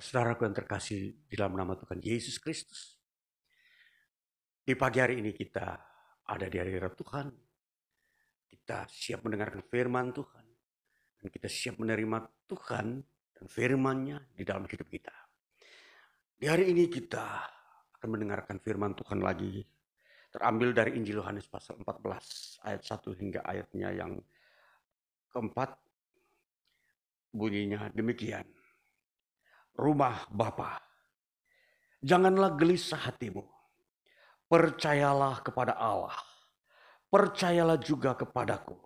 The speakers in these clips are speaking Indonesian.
Saudaraku yang terkasih di dalam nama Tuhan Yesus Kristus. Di pagi hari ini kita ada di hadirat Tuhan. Kita siap mendengarkan firman Tuhan. Dan kita siap menerima Tuhan dan firman-Nya di dalam hidup kita. Di hari ini kita akan mendengarkan firman Tuhan lagi. Terambil dari Injil Yohanes pasal 14 ayat 1 hingga ayatnya yang keempat. Bunyinya demikian. Rumah Bapa, janganlah gelisah hatimu. Percayalah kepada Allah. Percayalah juga kepadaku.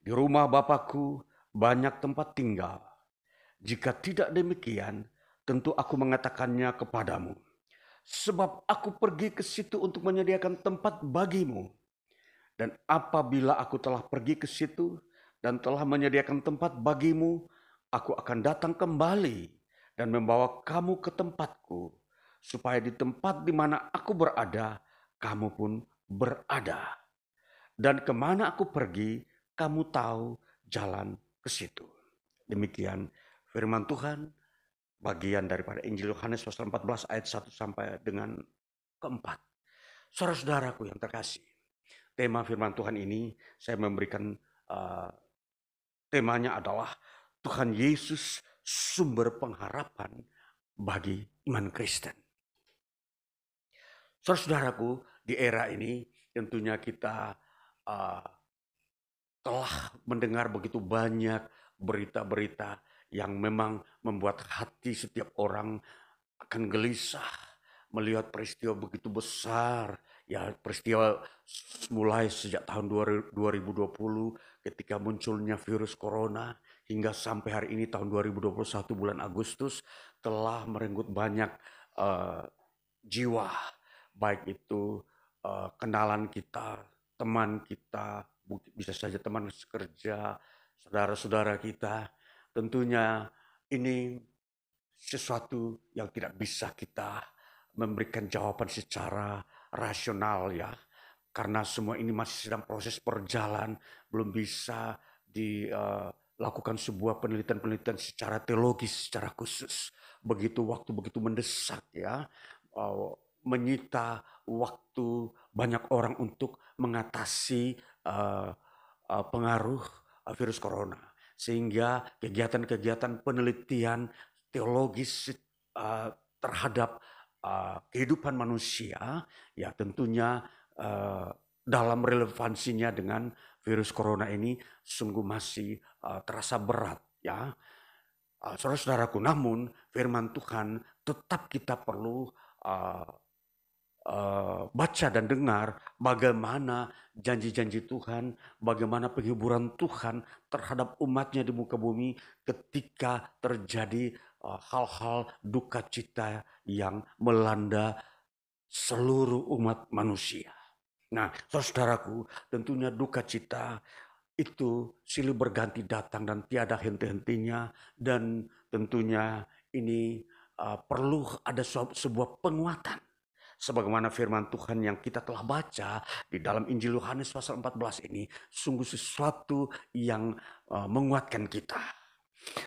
Di rumah Bapakku banyak tempat tinggal. Jika tidak demikian, tentu aku mengatakannya kepadamu. Sebab aku pergi ke situ untuk menyediakan tempat bagimu. Dan apabila aku telah pergi ke situ dan telah menyediakan tempat bagimu, aku akan datang kembali dan membawa kamu ke tempatku, supaya di tempat di mana aku berada, kamu pun berada. Dan kemana aku pergi, kamu tahu jalan ke situ. Demikian firman Tuhan, bagian daripada Injil Yohanes pasal 14 ayat 1 sampai dengan keempat. Saudara-saudaraku yang terkasih, tema firman Tuhan ini saya memberikan temanya adalah Tuhan Yesus sumber pengharapan bagi iman Kristen. Saudara-saudaraku, di era ini tentunya kita telah mendengar begitu banyak berita-berita yang memang membuat hati setiap orang akan gelisah melihat peristiwa begitu besar. Ya, peristiwa mulai sejak tahun 2020 ketika munculnya virus corona hingga sampai hari ini tahun 2021 bulan Agustus telah merenggut banyak jiwa, baik itu kenalan kita, teman kita, bisa saja teman sekerja, saudara-saudara kita. Tentunya ini sesuatu yang tidak bisa kita memberikan jawaban secara rasional ya. Karena semua ini masih sedang proses berjalan, belum bisa dilakukan sebuah penelitian-penelitian secara teologis, secara khusus. Begitu waktu begitu mendesak ya, menyita waktu banyak orang untuk mengatasi pengaruh virus corona. Sehingga kegiatan-kegiatan penelitian teologis terhadap kehidupan manusia ya tentunya dalam relevansinya dengan virus corona ini sungguh masih terasa berat ya. Saudara-saudaraku, namun firman Tuhan tetap kita perlu baca dan dengar bagaimana janji-janji Tuhan, bagaimana penghiburan Tuhan terhadap umatnya di muka bumi ketika terjadi hal-hal duka cita yang melanda seluruh umat manusia. Nah, saudaraku, tentunya duka cita itu silih berganti datang dan tiada henti-hentinya, dan tentunya ini perlu ada sebuah penguatan. Sebagaimana firman Tuhan yang kita telah baca di dalam Injil Yohanes pasal 14 ini sungguh sesuatu yang menguatkan kita.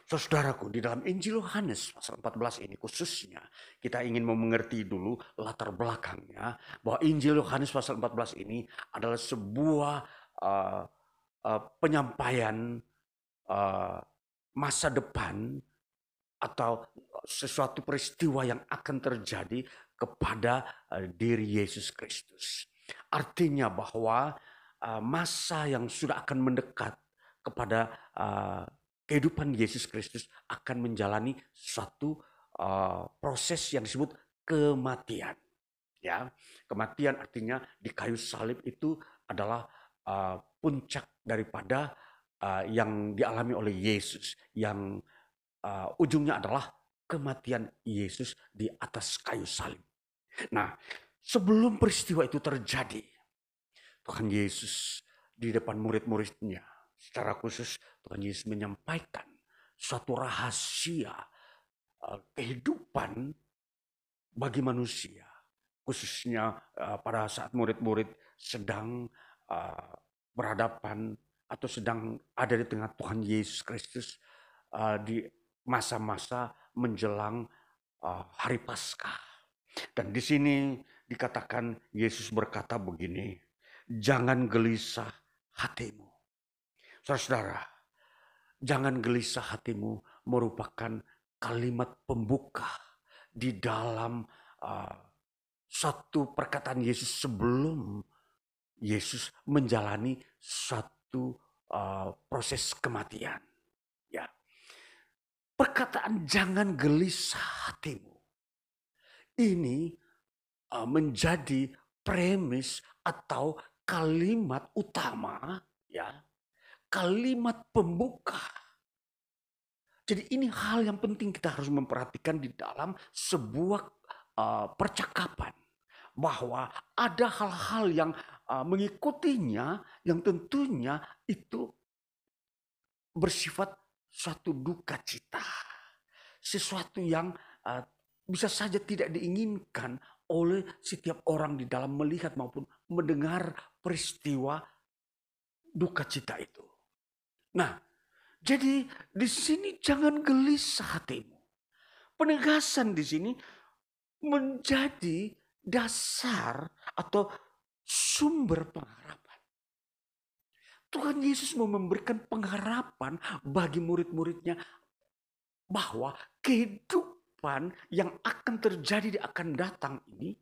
Saudaraku, di dalam Injil Yohanes pasal 14 ini khususnya kita ingin mengerti dulu latar belakangnya bahwa Injil Yohanes pasal 14 ini adalah sebuah penyampaian masa depan atau sesuatu peristiwa yang akan terjadi kepada diri Yesus Kristus. Artinya bahwa masa yang sudah akan mendekat kepada kehidupan Yesus Kristus akan menjalani suatu proses yang disebut kematian. Ya, kematian artinya di kayu salib itu adalah puncak daripada yang dialami oleh Yesus, yang ujungnya adalah kematian Yesus di atas kayu salib. Nah, sebelum peristiwa itu terjadi, Tuhan Yesus di depan murid-muridnya, secara khusus Tuhan Yesus menyampaikan suatu rahasia kehidupan bagi manusia. Khususnya pada saat murid-murid sedang berhadapan atau sedang ada di tengah Tuhan Yesus Kristus di masa-masa menjelang hari Paskah. Dan di sini dikatakan Yesus berkata begini, jangan gelisah hatimu. Saudara-saudara, jangan gelisah hatimu merupakan kalimat pembuka di dalam uh, satu perkataan Yesus sebelum Yesus menjalani satu proses kematian. Ya, perkataan jangan gelisah hatimu ini menjadi premis atau kalimat utama, ya, kalimat pembuka. Jadi ini hal yang penting kita harus memperhatikan di dalam sebuah percakapan. Bahwa ada hal-hal yang mengikutinya yang tentunya itu bersifat suatu duka cita. Sesuatu yang bisa saja tidak diinginkan oleh setiap orang di dalam melihat maupun mendengar peristiwa duka cita itu. Nah, jadi di sini jangan gelisah hatimu. Penegasan di sini menjadi dasar atau sumber pengharapan. Tuhan Yesus mau memberikan pengharapan bagi murid-muridnya bahwa kehidupan yang akan terjadi di akan datang ini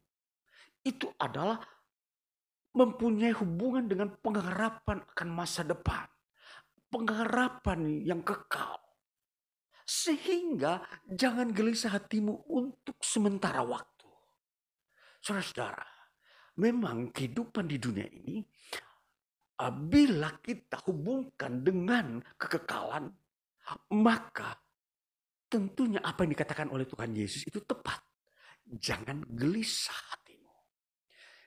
itu adalah mempunyai hubungan dengan pengharapan akan masa depan. Pengharapan yang kekal. Sehingga jangan gelisah hatimu untuk sementara waktu. Saudara-saudara, memang kehidupan di dunia ini, bila kita hubungkan dengan kekekalan, maka tentunya apa yang dikatakan oleh Tuhan Yesus itu tepat. Jangan gelisah hatimu.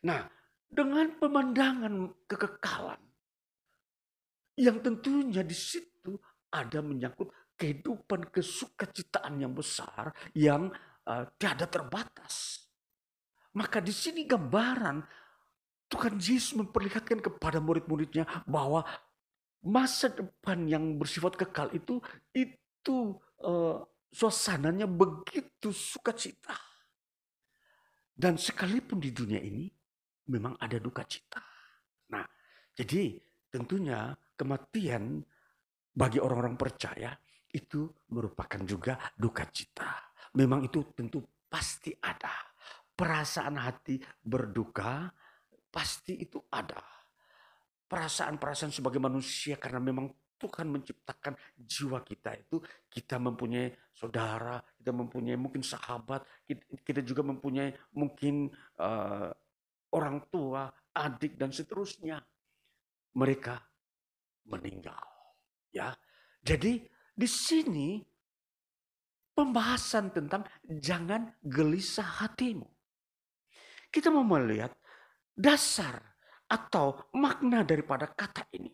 Nah, dengan pemandangan kekekalan, yang tentunya di situ ada menyangkut kehidupan kesukacitaan yang besar yang tiada terbatas. Maka di sini gambaran Tuhan Yesus memperlihatkan kepada murid-muridnya bahwa masa depan yang bersifat kekal itu suasananya begitu sukacita. Dan sekalipun di dunia ini memang ada duka cita. Nah, jadi tentunya kematian bagi orang-orang percaya itu merupakan juga duka cita. Memang itu tentu pasti ada. Perasaan hati berduka pasti itu ada. Perasaan-perasaan sebagai manusia karena memang Tuhan menciptakan jiwa kita itu, kita mempunyai saudara, kita mempunyai mungkin sahabat, kita juga mempunyai mungkin orang tua, adik dan seterusnya. Mereka meninggal, ya. Jadi di sini pembahasan tentang jangan gelisah hatimu. Kita mau melihat dasar atau makna daripada kata ini.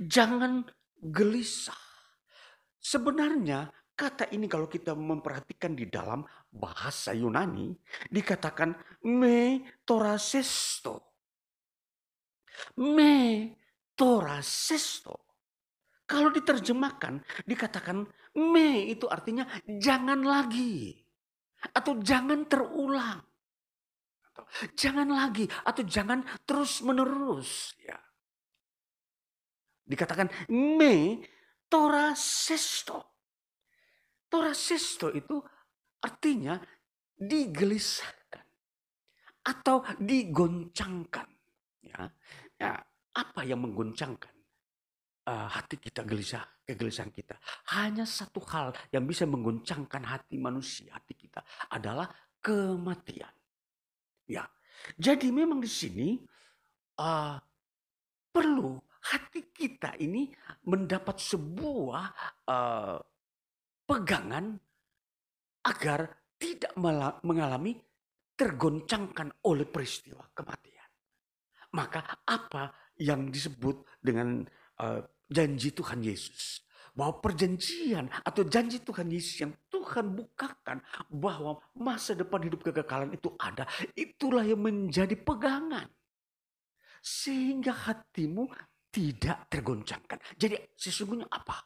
Jangan gelisah. Sebenarnya kata ini kalau kita memperhatikan di dalam bahasa Yunani dikatakan me torasesto. Me torasesto. Kalau diterjemahkan dikatakan me itu artinya jangan lagi. Atau jangan terulang. Atau jangan lagi. Atau jangan terus menerus. Ya. Dikatakan me torasesto. Torasesto itu artinya digelisahkan. Atau digoncangkan. Ya. Ya, apa yang menggoncangkan hati kita gelisah, kegelisahan kita? Hanya satu hal yang bisa menggoncangkan hati manusia, hati kita adalah kematian. Ya, jadi memang di sini perlu hati kita ini mendapat sebuah pegangan agar tidak mengalami tergoncangkan oleh peristiwa kematian. Maka apa yang disebut dengan janji Tuhan Yesus? Bahwa perjanjian atau janji Tuhan Yesus yang Tuhan bukakan bahwa masa depan hidup kekekalan itu ada. Itulah yang menjadi pegangan. Sehingga hatimu tidak tergoncangkan. Jadi sesungguhnya apa?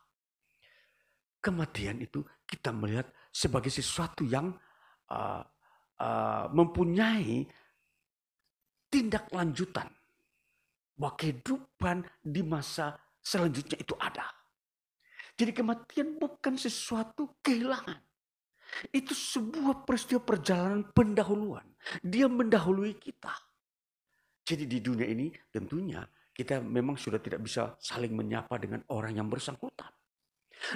kematian itu kita melihat sebagai sesuatu yang uh, mempunyai tindak lanjutan. Bahwa kehidupan di masa selanjutnya itu ada. Jadi kematian bukan sesuatu kehilangan. Itu sebuah peristiwa perjalanan pendahuluan. Dia mendahului kita. Jadi di dunia ini tentunya kita memang sudah tidak bisa saling menyapa dengan orang yang bersangkutan.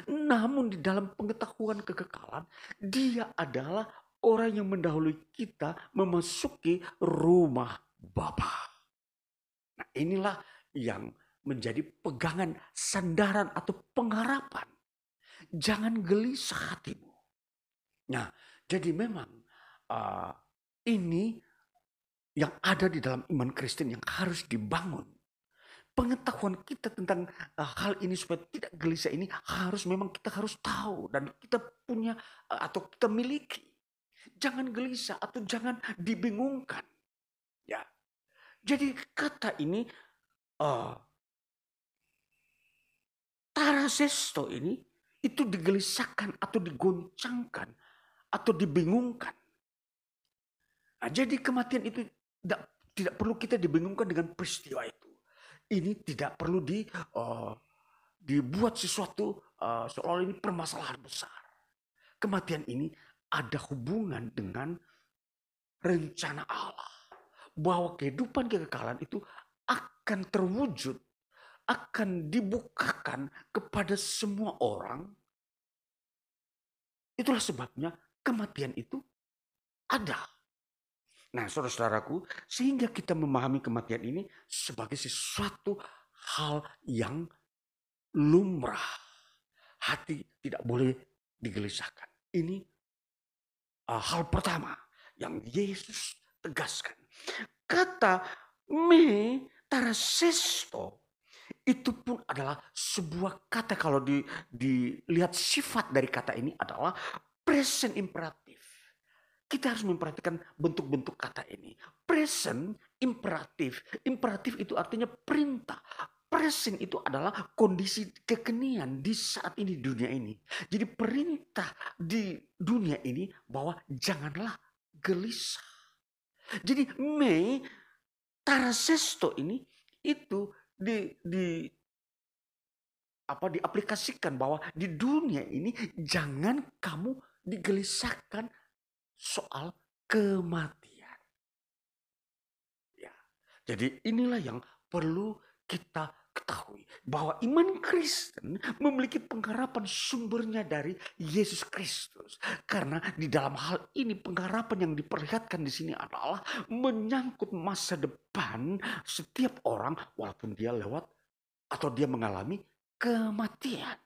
Namun di dalam pengetahuan kekekalan, dia adalah orang yang mendahului kita memasuki rumah Bapa. Nah, inilah yang menjadi pegangan sandaran atau pengharapan. Jangan gelisah hatimu. Nah, jadi memang ini yang ada di dalam iman Kristen yang harus dibangun. Pengetahuan kita tentang hal ini supaya tidak gelisah ini kita harus tahu dan kita punya atau kita miliki. Jangan gelisah atau jangan dibingungkan. Ya. Jadi kata ini tarasesto ini itu digelisahkan atau digoncangkan atau dibingungkan. Nah, jadi kematian itu tidak perlu kita dibingungkan dengan peristiwa itu. Ini tidak perlu dibuat sesuatu seolah ini permasalahan besar. Kematian ini ada hubungan dengan rencana Allah. Bahwa kehidupan kekekalan itu akan terwujud, akan dibukakan kepada semua orang. Itulah sebabnya kematian itu ada. Nah, saudara-saudaraku, sehingga kita memahami kematian ini sebagai sesuatu hal yang lumrah. Hati tidak boleh digelisahkan. Ini hal pertama yang Yesus tegaskan. Kata me tarasesto itu pun adalah sebuah kata, kalau dilihat sifat dari kata ini adalah present imperatif. Kita harus memperhatikan bentuk-bentuk kata ini. Present imperatif. Imperatif itu artinya perintah. Present itu adalah kondisi kekinian di saat ini, di dunia ini. Jadi perintah di dunia ini bahwa janganlah gelisah. Jadi me tarasesto ini itu diaplikasikan bahwa di dunia ini jangan kamu digelisahkan soal kematian. Ya. Jadi inilah yang perlu kita ketahui, bahwa iman Kristen memiliki pengharapan sumbernya dari Yesus Kristus. Karena di dalam hal ini pengharapan yang diperlihatkan di sini adalah menyangkut masa depan setiap orang walaupun dia lewat atau dia mengalami kematian.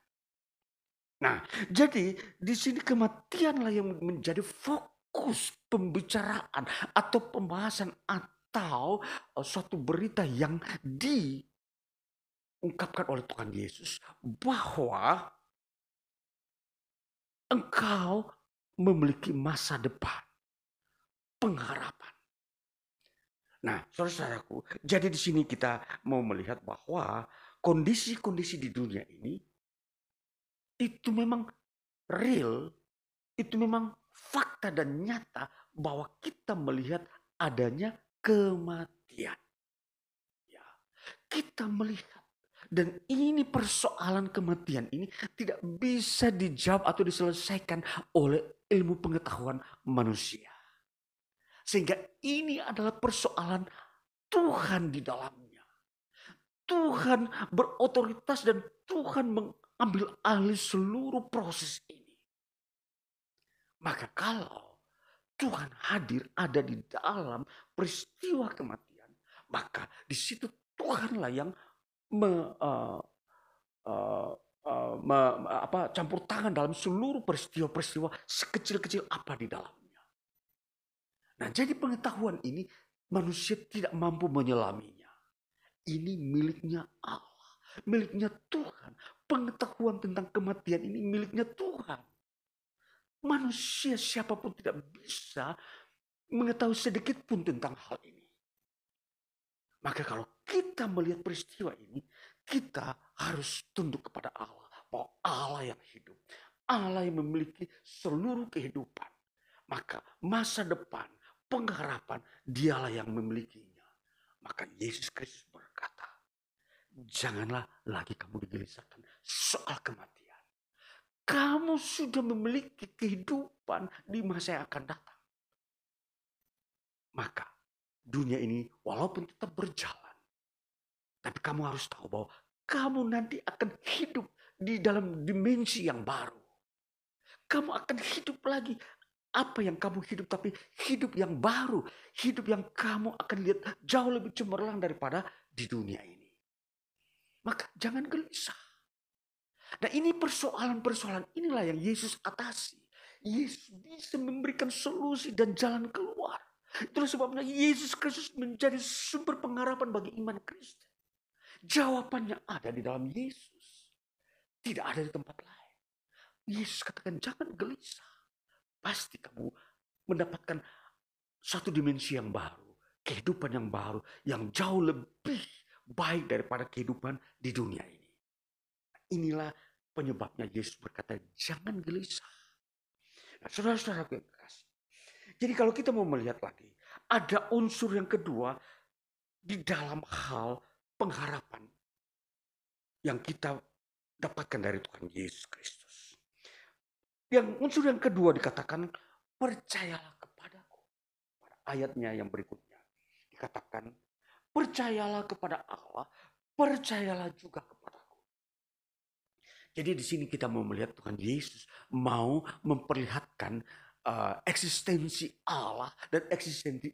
Nah, jadi di sini kematianlah yang menjadi fokus pembicaraan atau pembahasan atau suatu berita yang diungkapkan oleh Tuhan Yesus bahwa engkau memiliki masa depan, pengharapan. Nah, saudara-saudaraku, jadi di sini kita mau melihat bahwa kondisi-kondisi di dunia ini itu memang real, itu memang fakta dan nyata bahwa kita melihat adanya kematian. Ya, kita melihat, dan ini persoalan kematian ini tidak bisa dijawab atau diselesaikan oleh ilmu pengetahuan manusia. Sehingga ini adalah persoalan Tuhan di dalamnya. Tuhan berotoritas dan Tuhan mengambil alih seluruh proses ini. Maka kalau Tuhan hadir ada di dalam peristiwa kematian, maka di situ Tuhanlah yang campur tangan dalam seluruh peristiwa-peristiwa sekecil-kecil apa di dalamnya. Nah, jadi pengetahuan ini manusia tidak mampu menyelaminya. Ini miliknya Allah, miliknya Tuhan. Pengetahuan tentang kematian ini miliknya Tuhan. Manusia siapapun tidak bisa mengetahui sedikit pun tentang hal ini. Maka kalau kita melihat peristiwa ini, kita harus tunduk kepada Allah. Bahwa Allah yang hidup. Allah yang memiliki seluruh kehidupan. Maka masa depan, pengharapan, dialah yang memilikinya. Maka Yesus Kristus berkata, janganlah lagi kamu digelisahkan soal kematian. Kamu sudah memiliki kehidupan di masa yang akan datang. Maka dunia ini walaupun tetap berjalan, tapi kamu harus tahu bahwa kamu nanti akan hidup di dalam dimensi yang baru. Kamu akan hidup lagi. Apa yang kamu hidup, tapi hidup yang baru. Hidup yang kamu akan lihat jauh lebih cemerlang daripada di dunia ini. Maka jangan gelisah. Nah ini persoalan-persoalan inilah yang Yesus atasi. Yesus bisa memberikan solusi dan jalan keluar. Itulah sebabnya Yesus Kristus menjadi sumber pengharapan bagi iman Kristen. Jawabannya ada di dalam Yesus. Tidak ada di tempat lain. Yesus katakan jangan gelisah. Pasti kamu mendapatkan satu dimensi yang baru. Kehidupan yang baru. Yang jauh lebih baik daripada kehidupan di dunia ini. Inilah penyebabnya Yesus berkata jangan gelisah. Nah, saudara-saudara yang kasih. Jadi kalau kita mau melihat lagi. Ada unsur yang kedua di dalam hal pengharapan. Yang kita dapatkan dari Tuhan Yesus Kristus. Yang unsur yang kedua dikatakan percayalah kepadaku. Pada ayatnya yang berikutnya dikatakan percayalah kepada Allah, percayalah juga kepadaku. Jadi di sini kita mau melihat Tuhan Yesus mau memperlihatkan eksistensi Allah dan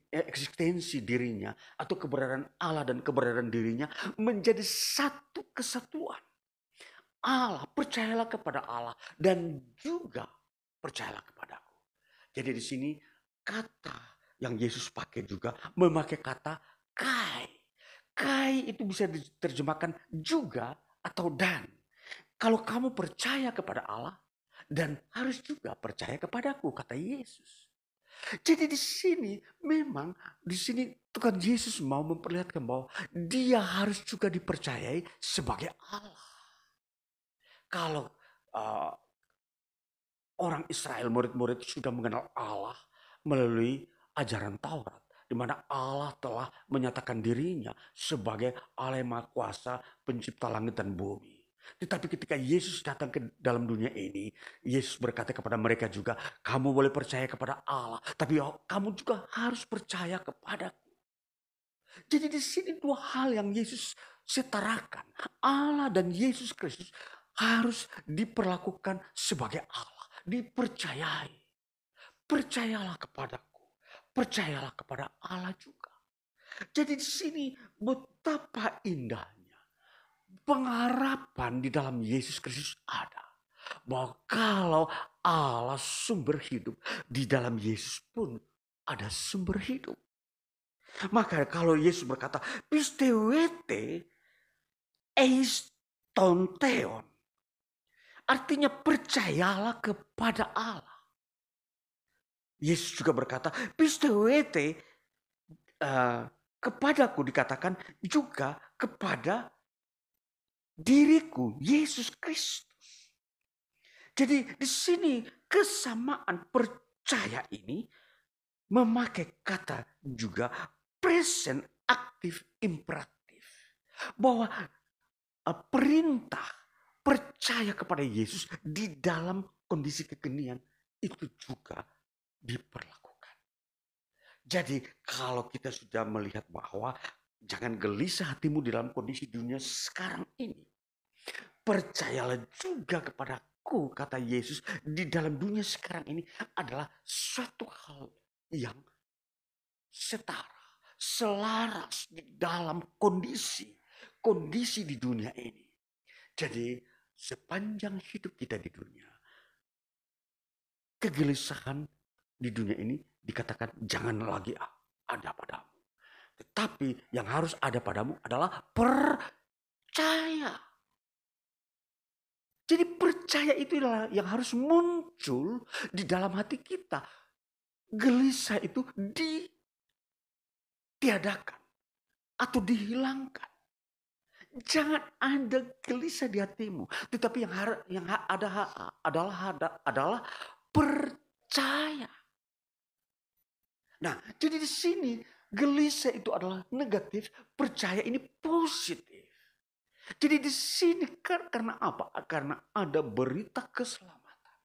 eksistensi dirinya atau keberadaan Allah dan keberadaan dirinya menjadi satu kesatuan. Allah, percayalah kepada Allah dan juga percayalah kepadaku. Jadi di sini kata yang Yesus pakai juga memakai kata kai. Kai itu bisa diterjemahkan juga atau dan. Kalau kamu percaya kepada Allah dan harus juga percaya kepadaku, kata Yesus. Jadi di sini memang di sini Tuhan Yesus mau memperlihatkan bahwa dia harus juga dipercayai sebagai Allah. Kalau orang Israel, murid-murid sudah mengenal Allah melalui ajaran Taurat. Di mana Allah telah menyatakan dirinya sebagai Allah yang Maha Kuasa, pencipta langit dan bumi. Tetapi ketika Yesus datang ke dalam dunia ini, Yesus berkata kepada mereka juga, kamu boleh percaya kepada Allah, tapi kamu juga harus percaya kepadaku. Jadi di sini dua hal yang Yesus setarakan. Allah dan Yesus Kristus harus diperlakukan sebagai Allah. Dipercayai. Percayalah kepadaku. Percayalah kepada Allah juga. Jadi di sini betapa indahnya pengharapan di dalam Yesus Kristus ada. Bahwa kalau Allah sumber hidup, di dalam Yesus pun ada sumber hidup. Maka kalau Yesus berkata, pistewete eis tonteon. Artinya percayalah kepada Allah. Yesus juga berkata, pistewete kepadaku dikatakan juga kepada diriku, Yesus Kristus. Jadi di sini kesamaan percaya ini memakai kata juga present aktif imperatif. Bahwa perintah percaya kepada Yesus di dalam kondisi kekinian itu juga diperlakukan. Jadi kalau kita sudah melihat bahwa jangan gelisah hatimu di dalam kondisi dunia sekarang ini. Percayalah juga kepadaku, kata Yesus, di dalam dunia sekarang ini adalah suatu hal yang setara, selaras di dalam kondisi di dunia ini. Jadi sepanjang hidup kita di dunia, kegelisahan di dunia ini dikatakan jangan lagi ada padamu. Tetapi yang harus ada padamu adalah percaya. Jadi percaya itu adalah yang harus muncul di dalam hati kita. Gelisah itu ditiadakan atau dihilangkan. Jangan ada gelisah di hatimu. Tetapi adalah percaya. Nah, jadi di sini gelisah itu adalah negatif, percaya ini positif. Jadi di sini karena apa? Karena ada berita keselamatan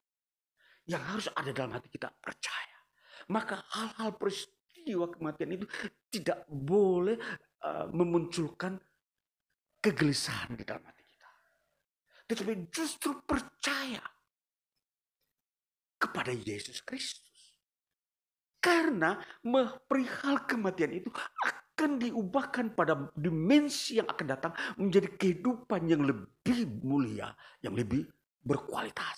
yang harus ada dalam hati kita, percaya. Maka hal-hal peristiwa kematian itu tidak boleh memunculkan kegelisahan di dalam hati kita. Tetapi justru percaya kepada Yesus Kristus. Karena perihal kematian itu akan diubahkan pada dimensi yang akan datang menjadi kehidupan yang lebih mulia, yang lebih berkualitas.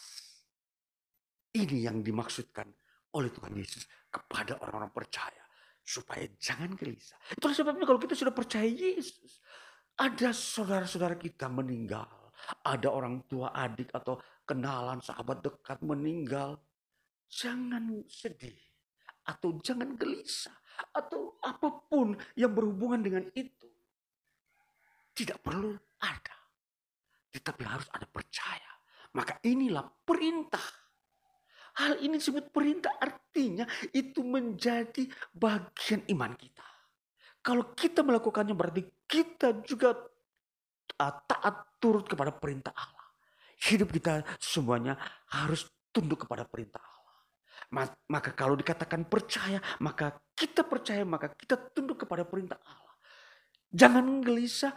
Ini yang dimaksudkan oleh Tuhan Yesus kepada orang-orang percaya. Supaya jangan gelisah. Itulah sebabnya kalau kita sudah percaya Yesus, ada saudara-saudara kita meninggal. Ada orang tua, adik, atau kenalan, sahabat dekat meninggal. Jangan sedih. Atau jangan gelisah. Atau apapun yang berhubungan dengan itu. Tidak perlu ada. Tetapi harus ada percaya. Maka inilah perintah. Hal ini disebut perintah, artinya itu menjadi bagian iman kita. Kalau kita melakukannya berarti kita juga taat turut kepada perintah Allah. Hidup kita semuanya harus tunduk kepada perintah Allah. Maka kalau dikatakan percaya, maka kita percaya, maka kita tunduk kepada perintah Allah. Jangan gelisah,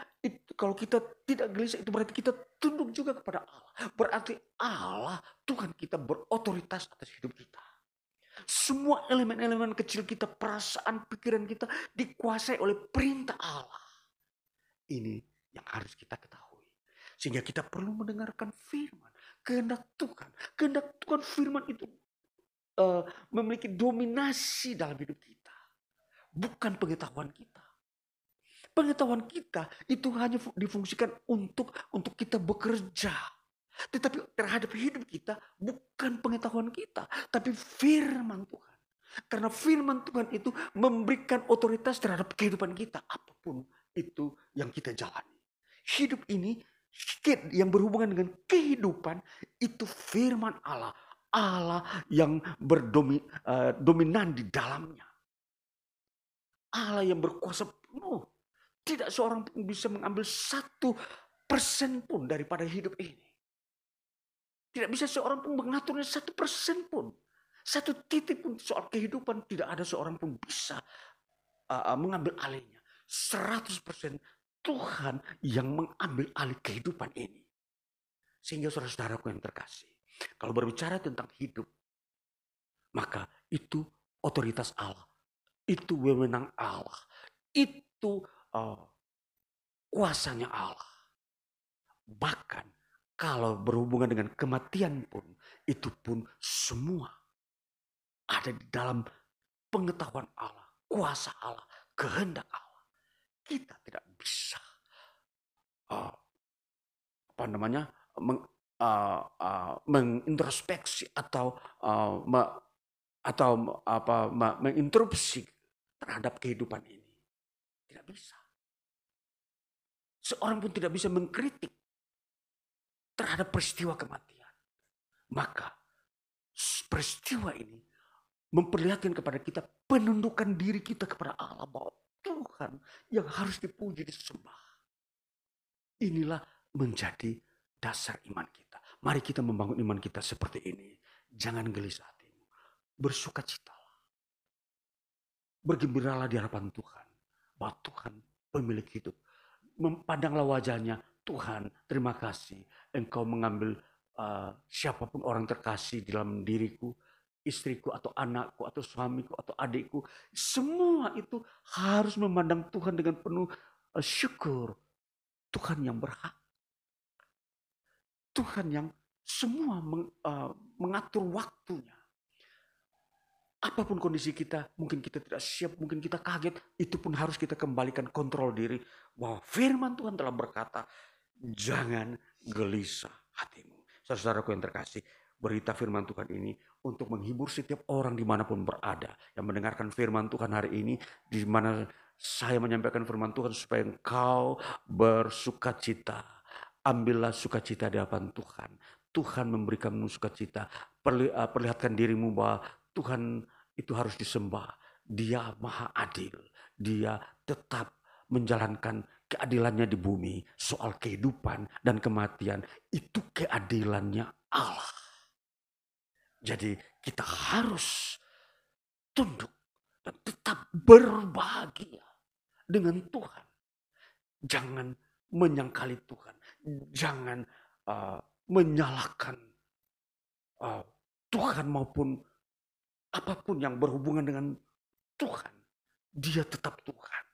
kalau kita tidak gelisah itu berarti kita tunduk juga kepada Allah. Berarti Allah, Tuhan kita berotoritas atas hidup kita. Semua elemen-elemen kecil kita, perasaan, pikiran kita dikuasai oleh perintah Allah. Ini yang harus kita ketahui. Sehingga kita perlu mendengarkan firman. Kehendak Tuhan firman itu memiliki dominasi dalam hidup kita. Bukan pengetahuan kita. Pengetahuan kita itu hanya difungsikan untuk kita bekerja. Tetapi terhadap hidup kita bukan pengetahuan kita, tapi firman Tuhan. Karena firman Tuhan itu memberikan otoritas terhadap kehidupan kita. Apapun itu yang kita jalani. Hidup ini yang berhubungan dengan kehidupan itu firman Allah. Allah yang dominan di dalamnya. Allah yang berkuasa penuh. Tidak seorang pun bisa mengambil 1% pun daripada hidup ini. Tidak bisa seorang pun mengaturnya 1% pun. 1 titik pun soal kehidupan tidak ada seorang pun bisa mengambil alihnya. 100% Tuhan yang mengambil alih kehidupan ini. Sehingga saudara-saudaraku yang terkasih, kalau berbicara tentang hidup, maka itu otoritas Allah. Itu wewenang Allah. Itu kuasanya Allah. Bahkan kalau berhubungan dengan kematian pun, itu pun semua ada di dalam pengetahuan Allah, kuasa Allah, kehendak Allah. Kita tidak bisa mengintrospeksi atau menginterupsi terhadap kehidupan ini. Tidak bisa. Seorang pun tidak bisa mengkritik terhadap peristiwa kematian. Maka peristiwa ini memperlihatkan kepada kita penundukan diri kita kepada Allah, bahwa Tuhan yang harus dipuji, disembah. Inilah menjadi dasar iman kita. Mari kita membangun iman kita seperti ini. Jangan gelisah hatimu. Bersukacitalah. Bergembiralah di hadapan Tuhan. Bahwa Tuhan pemilik hidup. Memandanglah wajahnya. Tuhan, terima kasih. Engkau mengambil siapapun orang terkasih di dalam diriku. Istriku atau anakku atau suamiku atau adikku. Semua itu harus memandang Tuhan dengan penuh syukur. Tuhan yang berhak. Tuhan yang semua mengatur waktunya. Apapun kondisi kita, mungkin kita tidak siap, mungkin kita kaget, itu pun harus kita kembalikan kontrol diri. Bahwa firman Tuhan telah berkata, jangan gelisah hatimu. Saudaraku yang terkasih, berita firman Tuhan ini untuk menghibur setiap orang dimanapun berada. Yang mendengarkan firman Tuhan hari ini, di mana Saya menyampaikan firman Tuhan supaya engkau bersukacita. Ambillah sukacita di hadapan Tuhan. Tuhan memberikanmu sukacita. Perlihatkan dirimu bahwa Tuhan itu harus disembah. Dia maha adil. Dia tetap menjalankan keadilannya di bumi. Soal kehidupan dan kematian, itu keadilannya Allah. Jadi kita harus tunduk dan tetap berbahagia dengan Tuhan. Jangan menyangkali Tuhan. Jangan menyalahkan Tuhan maupun apapun yang berhubungan dengan Tuhan. Dia tetap Tuhan.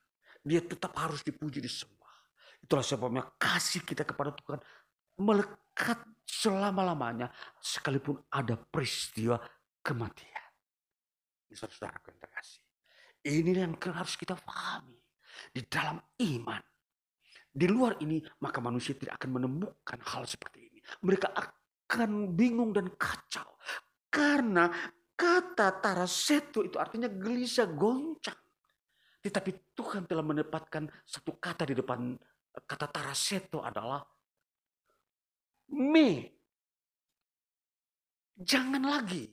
Dia tetap harus dipuji, disembah. Itulah sebabnya kasih kita kepada Tuhan melekat selama-lamanya sekalipun ada peristiwa kematian. Saudara-saudara yang terkasih. Ini yang harus kita pahami. Di dalam iman. Di luar ini maka manusia tidak akan menemukan hal seperti ini. Mereka akan bingung dan kacau. Karena kata taraseto itu artinya gelisah, goncang. Tetapi Tuhan telah menempatkan satu kata di depan kata taraseto adalah me. Jangan lagi.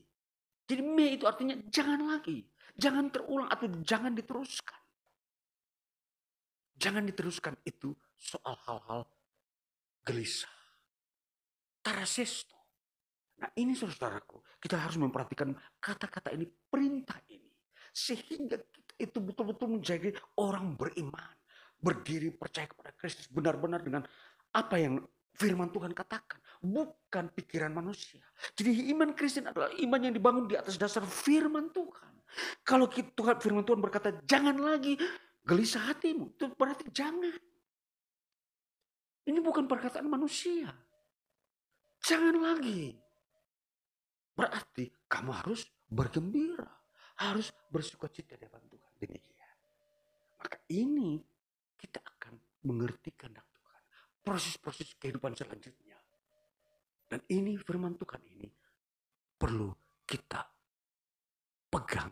Jadi me itu artinya jangan lagi. Jangan terulang atau jangan diteruskan. Jangan diteruskan itu soal hal-hal gelisah. Tarasesto. Nah ini saudaraku, kita harus memperhatikan kata-kata ini, perintah ini. Sehingga kita itu betul-betul menjadi orang beriman. Berdiri percaya kepada Kristus benar-benar dengan apa yang firman Tuhan katakan. Bukan pikiran manusia. Jadi iman Kristen adalah iman yang dibangun di atas dasar firman Tuhan. Kalau firman Tuhan berkata jangan lagi gelisah hatimu, itu berarti jangan. Ini bukan perkataan manusia. Jangan lagi. Berarti kamu harus bergembira. Harus bersukacita di hadapan Tuhan. Demikian. Maka ini kita akan mengerti kehendak Tuhan. Proses-proses kehidupan selanjutnya. Dan ini firman Tuhan ini perlu kita pegang.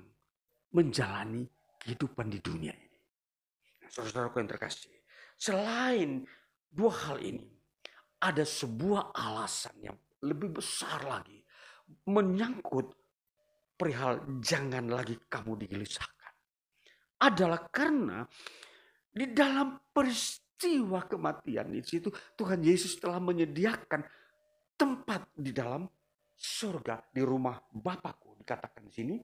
Menjalani kehidupan di dunia ini. Nah, saudara-saudaraku yang terkasih. Selain dua hal ini. Ada sebuah alasan yang lebih besar lagi. Menyangkut perihal jangan lagi kamu digelisahkan. Adalah karena di dalam peristiwa kematian di situ Tuhan Yesus telah menyediakan tempat di dalam surga, di rumah Bapakku. Dikatakan di sini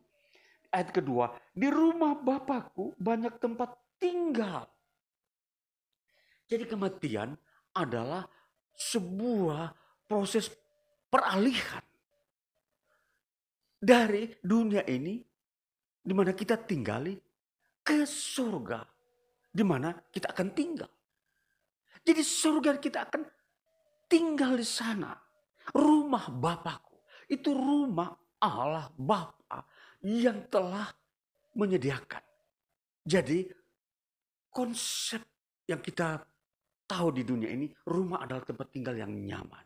ayat kedua, di rumah Bapakku banyak tempat tinggal. Jadi kematian adalah sebuah proses peralihan dari dunia ini di mana kita tinggali ke surga di mana kita akan tinggal. Jadi surga kita akan tinggal di sana. Rumah Bapakku itu rumah Allah Bapa yang telah menyediakan. Jadi konsep yang kita tahu di dunia ini, rumah adalah tempat tinggal yang nyaman,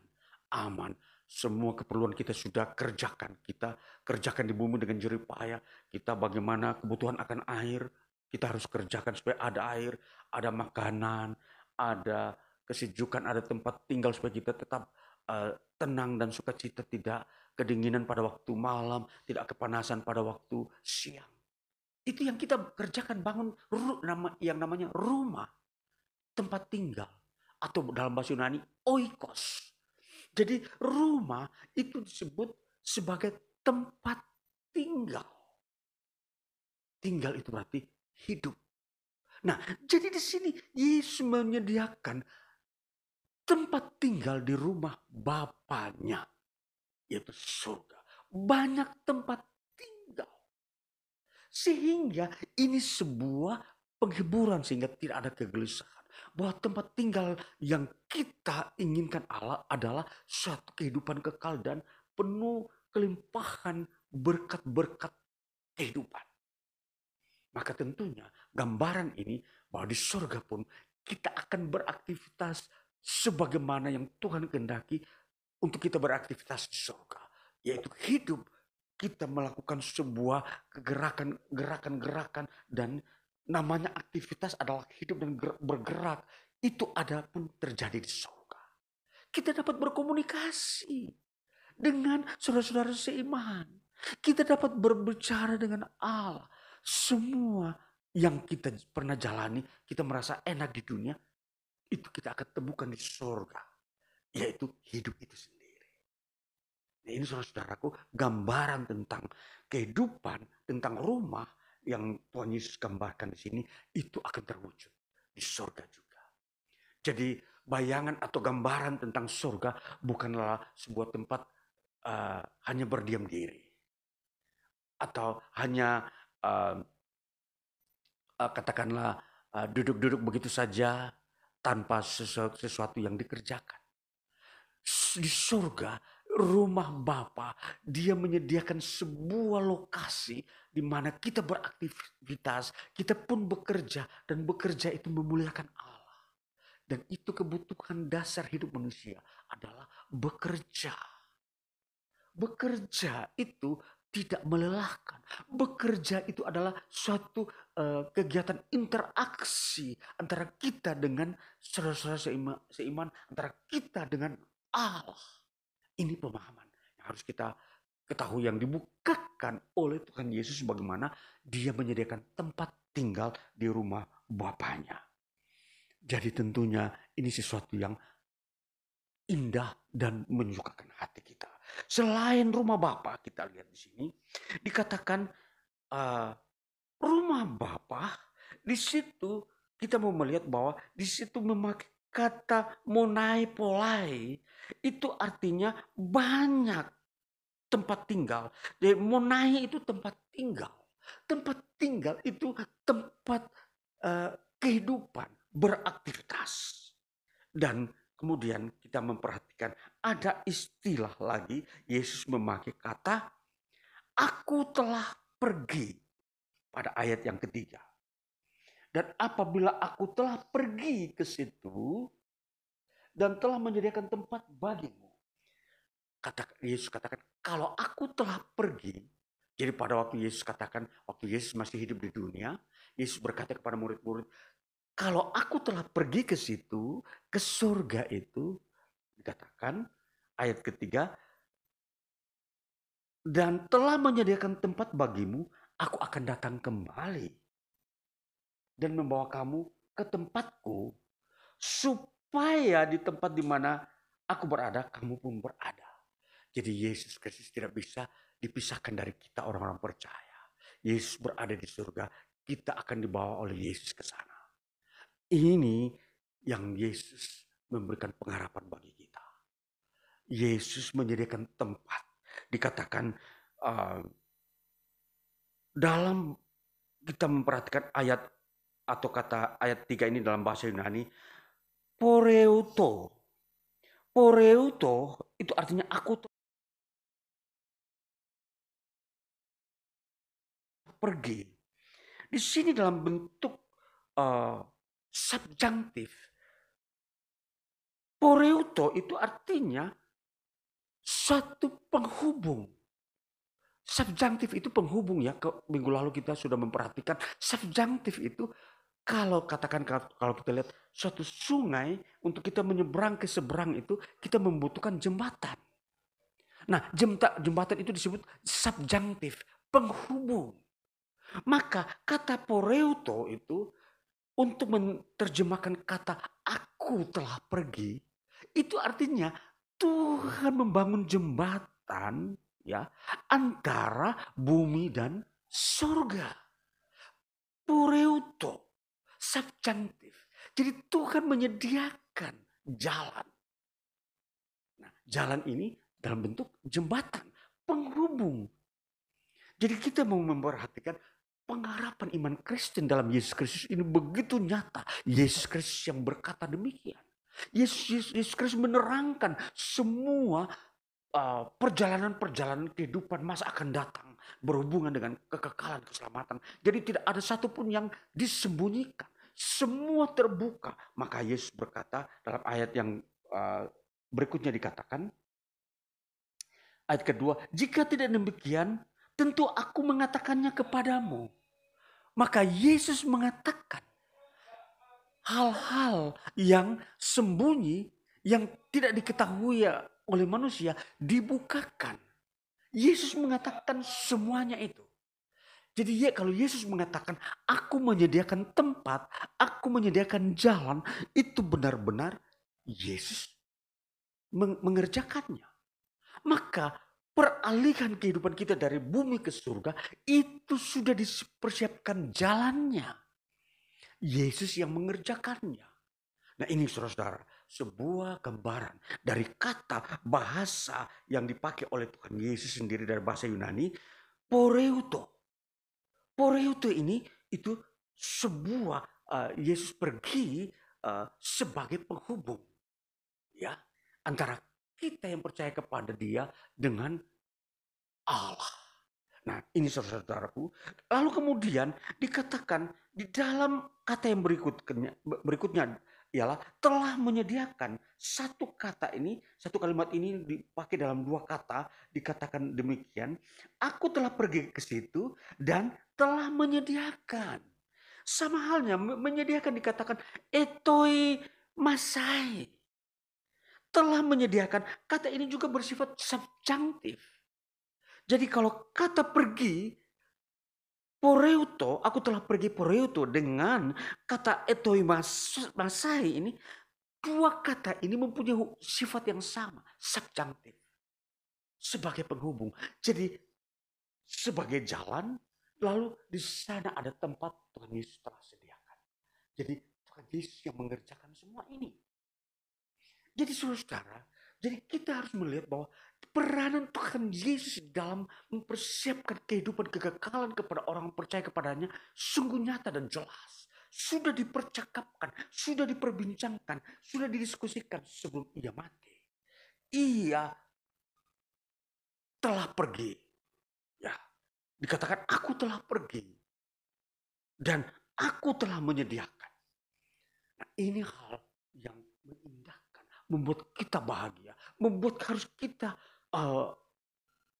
aman. Semua keperluan kita sudah kerjakan. Kita kerjakan di bumi dengan jerih payah. Kita bagaimana kebutuhan akan air. Kita harus kerjakan supaya ada air, ada makanan, ada kesejukan, ada tempat tinggal supaya kita tetap tenang dan sukacita, tidak kedinginan pada waktu malam, tidak kepanasan pada waktu siang. Itu yang kita kerjakan, bangun yang namanya rumah, tempat tinggal. Atau dalam bahasa Yunani, oikos. Jadi rumah itu disebut sebagai tempat tinggal. Tinggal itu berarti hidup. Nah, jadi di sini Yesus menyediakan tempat tinggal di rumah Bapaknya, yaitu surga. Banyak tempat tinggal. Sehingga ini sebuah penghiburan sehingga tidak ada kegelisahan. Bahwa tempat tinggal yang kita inginkan Allah adalah suatu kehidupan kekal dan penuh kelimpahan berkat-berkat kehidupan. Maka tentunya gambaran ini bahwa di surga pun kita akan beraktivitas sebagaimana yang Tuhan kehendaki untuk kita beraktivitas di surga. Yaitu hidup, kita melakukan sebuah gerakan-gerakan dan namanya aktivitas adalah hidup dan bergerak. Itu ada pun terjadi di surga. Kita dapat berkomunikasi dengan saudara-saudara seiman. Kita dapat berbicara dengan Allah. Semua yang kita pernah jalani, kita merasa enak di dunia, itu kita akan temukan di surga. Yaitu hidup itu sendiri. Nah, ini saudara-saudaraku gambaran tentang kehidupan, tentang rumah yang Tuhan Yesus gambarkan di sini, itu akan terwujud di surga juga. Jadi bayangan atau gambaran tentang surga bukanlah sebuah tempat hanya berdiam diri. Atau hanya katakanlah duduk-duduk begitu saja tanpa sesuatu yang dikerjakan. Di surga, rumah Bapa, Dia menyediakan sebuah lokasi di mana kita beraktivitas, kita pun bekerja, dan bekerja itu memuliakan Allah. Dan itu kebutuhan dasar hidup manusia adalah bekerja. Bekerja itu tidak melelahkan. Bekerja itu adalah suatu kegiatan interaksi antara kita dengan saudara-saudara seiman, antara kita dengan Allah. Ini pemahaman yang harus kita ketahui, yang dibukakan oleh Tuhan Yesus bagaimana Dia menyediakan tempat tinggal di rumah Bapaknya. Jadi tentunya ini sesuatu yang indah dan menyukakan hati kita. Selain rumah Bapa, kita lihat di sini dikatakan rumah Bapa, di situ kita mau melihat bahwa di situ memakai kata monai polai, itu artinya banyak tempat tinggal. Jadi monai itu tempat tinggal. Tempat tinggal itu tempat kehidupan, beraktivitas. Dan kemudian kita memperhatikan ada istilah lagi, Yesus memakai kata, aku telah pergi, pada ayat yang ketiga. Dan apabila aku telah pergi ke situ dan telah menyediakan tempat bagimu. Yesus katakan, kalau aku telah pergi. Jadi pada waktu Yesus katakan, waktu Yesus masih hidup di dunia, Yesus berkata kepada murid-murid, kalau aku telah pergi ke situ, ke surga itu, dikatakan ayat ketiga, dan telah menyediakan tempat bagimu, aku akan datang kembali dan membawa kamu ke tempatku, supaya di tempat di mana aku berada, kamu pun berada. Jadi Yesus Kristus tidak bisa dipisahkan dari kita orang-orang percaya. Yesus berada di surga, kita akan dibawa oleh Yesus ke sana. Ini yang Yesus memberikan pengharapan bagi kita. Yesus menyediakan tempat. Dikatakan dalam kita memperhatikan ayat atau kata ayat 3 ini dalam bahasa Yunani, poreuto. Poreuto itu artinya aku pergi. Di sini dalam bentuk subjunktif. Poreuto itu artinya satu penghubung. Subjunktif itu penghubung ya. Minggu lalu kita sudah memperhatikan subjunktif itu kalau katakan kalau kita lihat suatu sungai untuk kita menyeberang ke seberang itu kita membutuhkan jembatan. Nah, jembatan itu disebut subjunktif, penghubung. Maka kata poreuto itu untuk menerjemahkan kata aku telah pergi, itu artinya Tuhan membangun jembatan ya antara bumi dan surga. Poreuto, subjunktif. Jadi Tuhan menyediakan jalan. Nah, jalan ini dalam bentuk jembatan, penghubung. Jadi kita mau memperhatikan pengharapan iman Kristen dalam Yesus Kristus ini begitu nyata. Yesus Kristus yang berkata demikian. Yesus Kristus menerangkan semua perjalanan-perjalanan kehidupan masa akan datang berhubungan dengan kekekalan keselamatan. Jadi tidak ada satupun yang disembunyikan. Semua terbuka. Maka Yesus berkata dalam ayat yang berikutnya dikatakan, ayat kedua, jika tidak demikian, tentu aku mengatakannya kepadamu. Maka Yesus mengatakan hal-hal yang sembunyi, yang tidak diketahui oleh manusia, dibukakan. Yesus mengatakan semuanya itu. Jadi kalau Yesus mengatakan, aku menyediakan tempat, aku menyediakan jalan, itu benar-benar Yesus mengerjakannya. Maka peralihan kehidupan kita dari bumi ke surga, itu sudah dipersiapkan jalannya. Yesus yang mengerjakannya. Nah ini saudara-saudara, sebuah gambaran dari kata bahasa yang dipakai oleh Tuhan Yesus sendiri dari bahasa Yunani, poreuto. Poreuto ini itu sebuah Yesus pergi sebagai penghubung ya antara kita yang percaya kepada Dia dengan Allah. Nah, ini saudara-saudaraku. Lalu kemudian dikatakan di dalam kata yang berikutnya ialah telah menyediakan. Satu kata ini, satu kalimat ini dipakai dalam dua kata, dikatakan demikian. Aku telah pergi ke situ dan telah menyediakan. Sama halnya menyediakan dikatakan etoi masai. Telah menyediakan, kata ini juga bersifat subjunctif. Jadi kalau kata pergi, poreuto, aku telah pergi poreuto dengan kata etoi masai ini, dua kata ini mempunyai sifat yang sama, subjunctif. Sebagai penghubung. Jadi sebagai jalan, lalu di sana ada tempat Tuhan Yesus telah sediakan. Jadi Tuhan Yesus yang mengerjakan semua ini. Jadi saudara, jadi kita harus melihat bahwa peranan Tuhan Yesus dalam mempersiapkan kehidupan kekekalan kepada orang yang percaya kepadanya sungguh nyata dan jelas. Sudah dipercakapkan, sudah diperbincangkan, sudah didiskusikan sebelum ia mati. Ia telah pergi. Ya, dikatakan aku telah pergi. Dan aku telah menyediakan. Nah, ini hal yang mengindahkan, membuat kita bahagia, membuat harus kita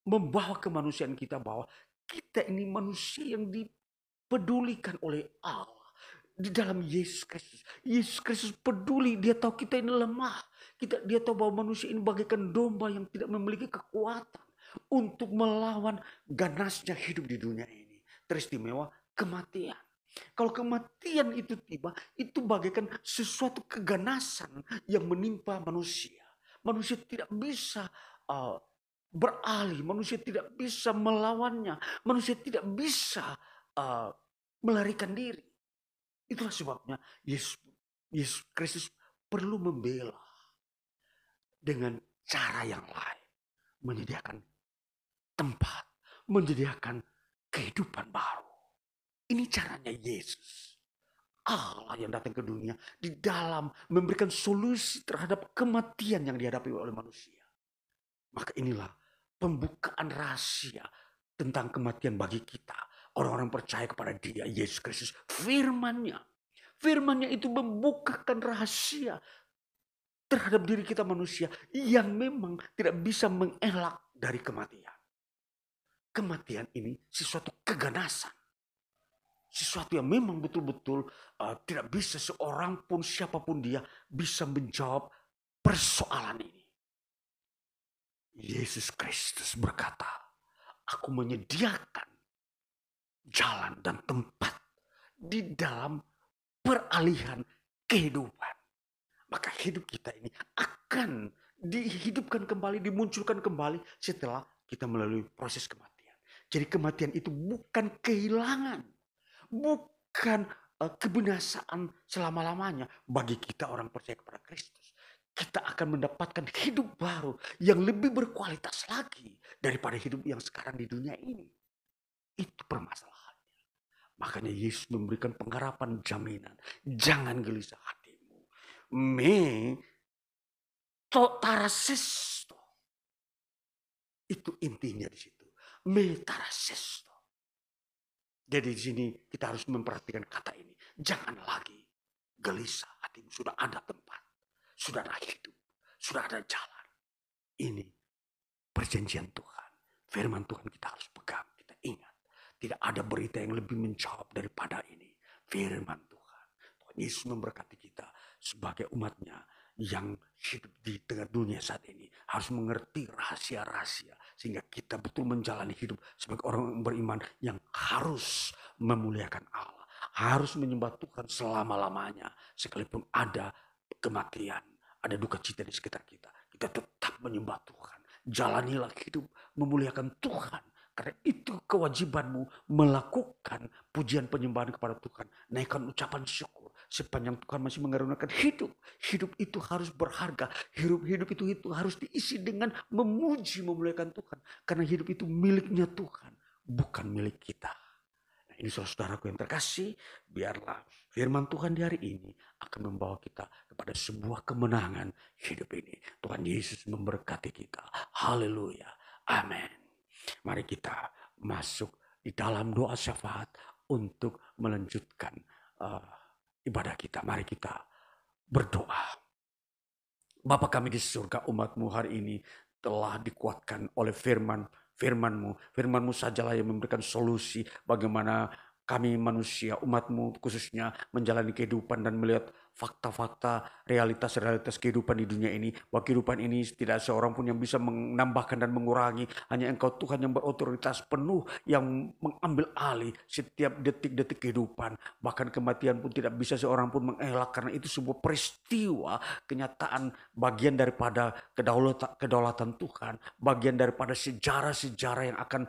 membawa kemanusiaan kita bahwa kita ini manusia yang dipedulikan oleh Allah. Di dalam Yesus Kristus. Yesus Kristus peduli. Dia tahu kita ini lemah. Dia tahu bahwa manusia ini bagaikan domba yang tidak memiliki kekuatan untuk melawan ganasnya hidup di dunia ini. Teristimewa kematian. Kalau kematian itu tiba, itu bagaikan sesuatu keganasan yang menimpa manusia. Manusia tidak bisa beralih, manusia tidak bisa melawannya, manusia tidak bisa melarikan diri. Itulah sebabnya Yesus Kristus perlu membela dengan cara yang lain, menyediakan tempat, menyediakan kehidupan baru. Ini caranya Yesus. Allah yang datang ke dunia di dalam memberikan solusi terhadap kematian yang dihadapi oleh manusia. Maka inilah pembukaan rahasia tentang kematian bagi kita. Orang-orang percaya kepada Dia, Yesus Kristus. Firman-Nya. Firman-Nya itu membukakan rahasia terhadap diri kita manusia yang memang tidak bisa mengelak dari kematian. Kematian ini sesuatu keganasan. Sesuatu yang memang betul-betul tidak bisa seorang pun siapapun dia bisa menjawab persoalan ini. Yesus Kristus berkata, aku menyediakan jalan dan tempat di dalam peralihan kehidupan. Maka hidup kita ini akan dihidupkan kembali, dimunculkan kembali setelah kita melalui proses kematian. Jadi kematian itu bukan kehilangan, bukan kebinasaan selama-lamanya bagi kita orang percaya kepada Kristus. Kita akan mendapatkan hidup baru yang lebih berkualitas lagi daripada hidup yang sekarang di dunia ini. Itu permasalahannya. Makanya Yesus memberikan pengharapan jaminan. Jangan gelisah hatimu. Me tarasesto. Itu intinya di situ. Me tarasesto. Jadi di sini kita harus memperhatikan kata ini. Jangan lagi gelisah hatimu. Sudah ada tempat. Sudah ada hidup. Sudah ada jalan. Ini perjanjian Tuhan. Firman Tuhan kita harus pegang. Kita ingat. Tidak ada berita yang lebih menjawab daripada ini. Firman Tuhan. Tuhan Yesus memberkati kita sebagai umatnya yang hidup di tengah dunia saat ini. Harus mengerti rahasia-rahasia. Sehingga kita betul menjalani hidup sebagai orang beriman yang harus memuliakan Allah. Harus menyembah Tuhan selama-lamanya. Sekalipun ada kematian, ada duka cita di sekitar kita. Kita tetap menyembah Tuhan. Jalanilah hidup memuliakan Tuhan. Karena itu kewajibanmu melakukan pujian penyembahan kepada Tuhan. Naikkan ucapan syukur sepanjang Tuhan masih mengaruniakan hidup. Hidup itu harus berharga. Hidup itu harus diisi dengan memuji memuliakan Tuhan. Karena hidup itu miliknya Tuhan, bukan milik kita. Nah, ini saudaraku yang terkasih, biarlah firman Tuhan di hari ini akan membawa kita kepada sebuah kemenangan hidup ini. Tuhan Yesus memberkati kita. Haleluya. Amin. Mari kita masuk di dalam doa syafaat untuk melanjutkan ibadah kita. Mari kita berdoa. Bapa kami di surga, umat-Mu hari ini telah dikuatkan oleh firman-Mu. Firman-Mu sajalah yang memberikan solusi bagaimana kami manusia, umat-Mu khususnya menjalani kehidupan dan melihat fakta-fakta, realitas-realitas kehidupan di dunia ini. Bahwa kehidupan ini tidak seorang pun yang bisa menambahkan dan mengurangi. Hanya Engkau Tuhan yang berotoritas penuh, yang mengambil alih setiap detik-detik kehidupan. Bahkan kematian pun tidak bisa seorang pun mengelak. Karena itu sebuah peristiwa, kenyataan, bagian daripada kedaulatan Tuhan. Bagian daripada sejarah-sejarah yang akan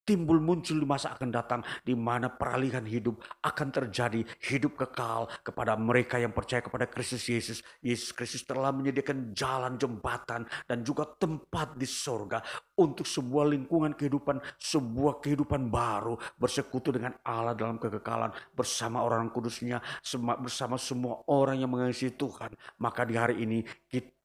timbul muncul di masa akan datang, di mana peralihan hidup akan terjadi, hidup kekal kepada mereka yang percaya kepada Kristus Yesus. Yesus Kristus telah menyediakan jalan, jembatan, dan juga tempat di sorga untuk sebuah lingkungan kehidupan, sebuah kehidupan baru, bersekutu dengan Allah dalam kekekalan, bersama orang kudusnya, bersama semua orang yang mengasihi Tuhan. Maka di hari ini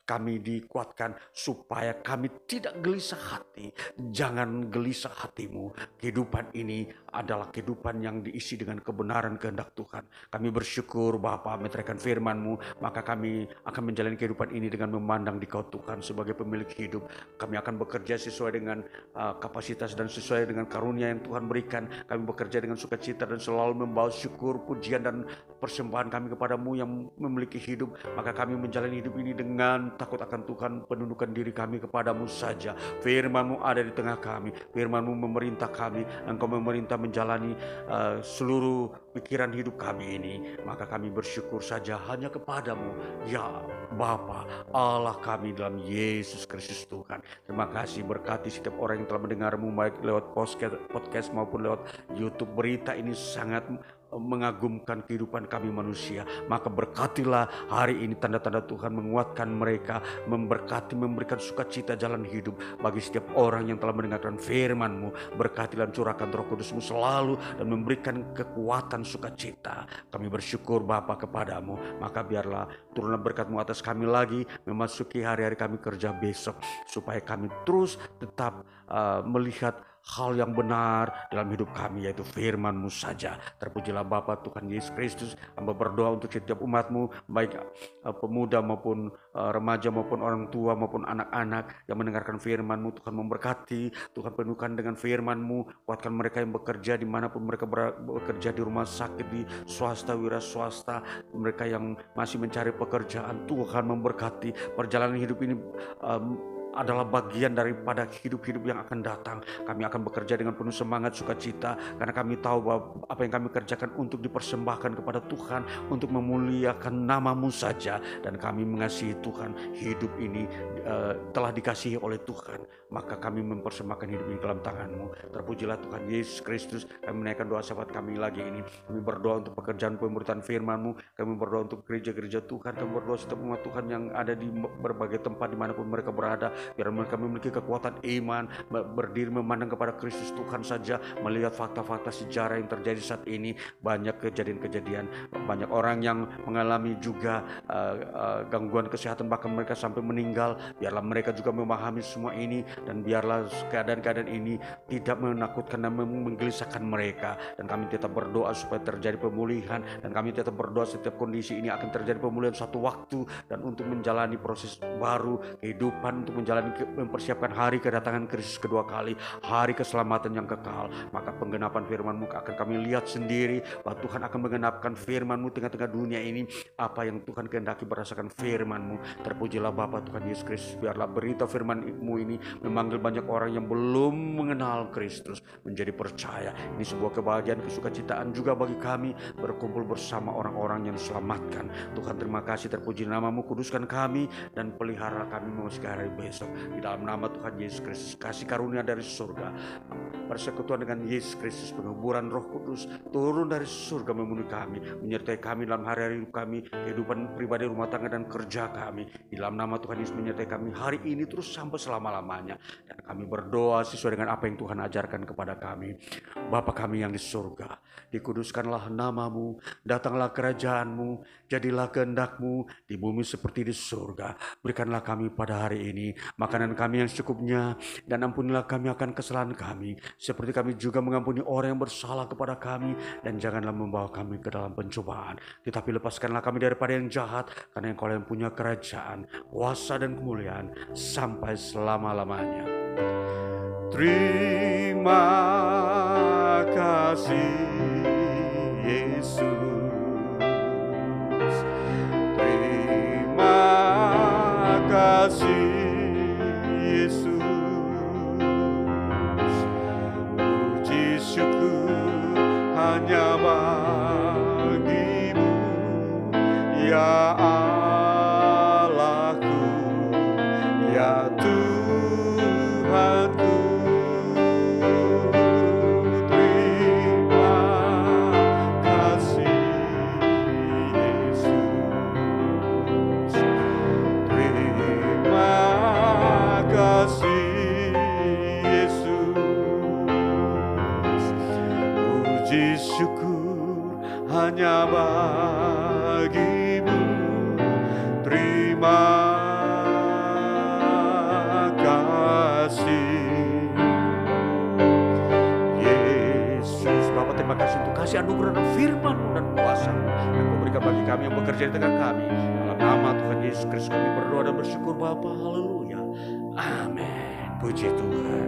kami dikuatkan supaya kami tidak gelisah hati. Jangan gelisah hatimu. Kehidupan ini adalah kehidupan yang diisi dengan kebenaran kehendak Tuhan. Kami bersyukur Bapa meteraikan firman-Mu, maka kami akan menjalani kehidupan ini dengan memandang Dikau Tuhan sebagai pemilik hidup. Kami akan bekerja sesuai dengan kapasitas dan sesuai dengan karunia yang Tuhan berikan. Kami bekerja dengan sukacita dan selalu membawa syukur, pujian dan persembahan kami kepadamu yang memiliki hidup. Maka kami menjalani hidup ini dengan takut akan Tuhan, penundukan diri kami kepadamu saja. Firman-Mu ada di tengah kami. Firman-Mu memerintah kami. Engkau memerintah menjalani seluruh pikiran hidup kami ini. Maka kami bersyukur saja hanya kepadamu, ya Bapa Allah kami dalam Yesus Kristus Tuhan. Terima kasih, berkati setiap orang yang telah mendengar-Mu baik lewat podcast maupun lewat YouTube. Berita ini sangat mengagumkan kehidupan kami manusia. Maka berkatilah hari ini, tanda-tanda Tuhan menguatkan mereka, memberkati, memberikan sukacita jalan hidup bagi setiap orang yang telah mendengarkan firman-Mu. Berkatilah, curahkan Roh Kudus-Mu selalu dan memberikan kekuatan sukacita. Kami bersyukur Bapa kepadamu. Maka biarlah turunlah berkat-Mu atas kami lagi memasuki hari-hari kami kerja besok, supaya kami terus tetap melihat hal yang benar dalam hidup kami, yaitu firman-Mu saja. Terpujilah Bapa Tuhan Yesus Kristus. Hamba berdoa untuk setiap umat-Mu, baik pemuda maupun remaja maupun orang tua maupun anak-anak yang mendengarkan firman-Mu. Tuhan memberkati, Tuhan penuhkan dengan firman-Mu. Kuatkan mereka yang bekerja dimanapun mereka bekerja, di rumah sakit, di swasta, wira swasta, mereka yang masih mencari pekerjaan. Tuhan memberkati perjalanan hidup ini, adalah bagian daripada hidup-hidup yang akan datang. Kami akan bekerja dengan penuh semangat, sukacita, karena kami tahu bahwa apa yang kami kerjakan untuk dipersembahkan kepada Tuhan, untuk memuliakan nama-Mu saja. Dan kami mengasihi Tuhan. Hidup ini telah dikasihi oleh Tuhan, maka kami mempersembahkan hidup ini dalam tangan-Mu. Terpujilah Tuhan Yesus Kristus. Kami menaikkan doa syafaat kami lagi ini. Kami berdoa untuk pekerjaan pemberitaan firman-Mu. Kami berdoa untuk gereja-gereja Tuhan. Kami berdoa setiap umat Tuhan yang ada di berbagai tempat dimanapun mereka berada. Biar mereka memiliki kekuatan iman, berdiri memandang kepada Kristus Tuhan saja, melihat fakta-fakta sejarah yang terjadi saat ini. Banyak kejadian-kejadian, banyak orang yang mengalami juga gangguan kesehatan, bahkan mereka sampai meninggal. Biarlah mereka juga memahami semua ini, dan biarlah keadaan-keadaan ini tidak menakutkan dan menggelisahkan mereka. Dan kami tetap berdoa supaya terjadi pemulihan, dan kami tetap berdoa setiap kondisi ini akan terjadi pemulihan suatu waktu, dan untuk menjalani proses baru kehidupan, untuk menjalani mempersiapkan hari kedatangan Kristus kedua kali, hari keselamatan yang kekal. Maka penggenapan firman-Mu akan kami lihat sendiri, bahwa Tuhan akan menggenapkan firman-Mu tengah-tengah dunia ini. Apa yang Tuhan kehendaki berdasarkan firman-Mu. Terpujilah Bapa Tuhan Yesus Kristus. Biarlah berita firman-Mu ini memanggil banyak orang yang belum mengenal Kristus menjadi percaya. Ini sebuah kebahagiaan, kesukacitaan juga bagi kami berkumpul bersama orang-orang yang diselamatkan. Tuhan terima kasih, terpuji nama-Mu, kuduskan kami dan pelihara kami memasuki hari besok. Di dalam nama Tuhan Yesus Kristus, kasih karunia dari surga, persekutuan dengan Yesus Kristus, penghiburan Roh Kudus turun dari surga memenuhi kami, menyertai kami dalam hari-hari hidup kami, kehidupan pribadi, rumah tangga dan kerja kami. Di dalam nama Tuhan Yesus menyertai kami hari ini terus sampai selama-lamanya. Dan kami berdoa sesuai dengan apa yang Tuhan ajarkan kepada kami. Bapa kami yang di surga, dikuduskanlah nama-Mu, datanglah kerajaan-Mu, jadilah kehendak-Mu di bumi seperti di surga. Berikanlah kami pada hari ini makanan kami yang secukupnya, dan ampunilah kami akan kesalahan kami, seperti kami juga mengampuni orang yang bersalah kepada kami. Dan janganlah membawa kami ke dalam pencobaan, tetapi lepaskanlah kami daripada yang jahat, karena Engkau yang punya kerajaan, kuasa dan kemuliaan sampai selama-lamanya. Terima kasih Yesus. Terima kasih Yesus. Puji syukur hanya bagi-Mu, ya Allahku, ya Tuhanku. Terima kasih Yesus. Terima kasih Yesus. Puji syukur hanya bagi-Mu. Terima kasih Yesus. Bapa, terima kasih untuk kasih anugerah dan firman-Mu dan kuasa-Mu yang Kau berikan bagi kami yang bekerja di tengah kami. Dalam nama Tuhan Yesus Kristus kami berdoa dan bersyukur Bapa. Haleluya. Amin. Puji Tuhan.